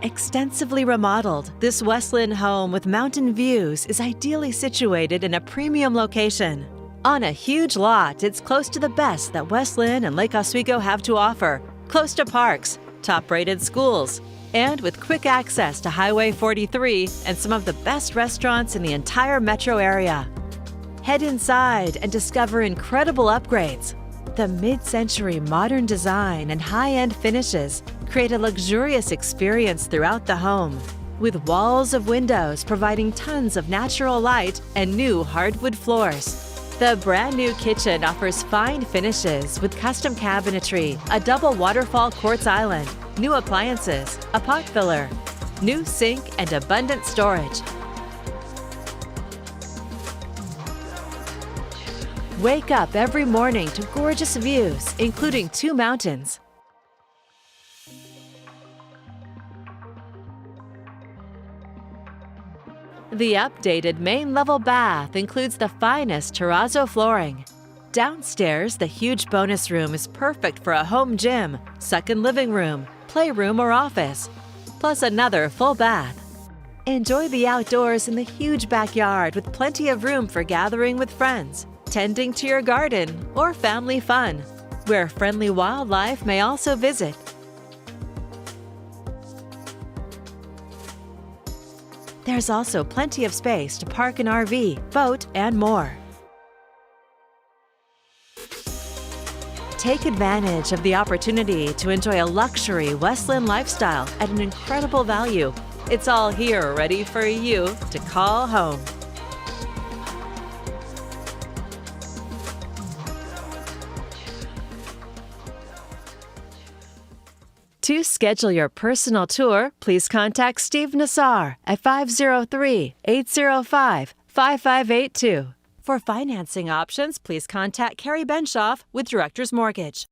Extensively remodeled, this West Linn home with mountain views is ideally situated in a premium location. On a huge lot, it's close to the best that West Linn and Lake Oswego have to offer, close to parks, top-rated schools, and with quick access to Highway 43 and some of the best restaurants in the entire metro area. Head inside and discover incredible upgrades. The mid-century modern design and high-end finishes create a luxurious experience throughout the home, with walls of windows providing tons of natural light and new hardwood floors. The brand new kitchen offers fine finishes with custom cabinetry, a double waterfall quartz island, new appliances, a pot filler, new sink, and abundant storage. Wake up every morning to gorgeous views, including 2 mountains. The updated main-level bath includes the finest terrazzo flooring. Downstairs, the huge bonus room is perfect for a home gym, second living room, playroom, or office, plus another full bath. Enjoy the outdoors in the huge backyard with plenty of room for gathering with friends, tending to your garden, or family fun, where friendly wildlife may also visit. There's also plenty of space to park an RV, boat, and more. Take advantage of the opportunity to enjoy a luxury West Linn lifestyle at an incredible value. It's all here ready for you to call home. To schedule your personal tour, please contact Steve Nassar at 503-805-5582. For financing options, please contact Carrie Benshoff with Director's Mortgage.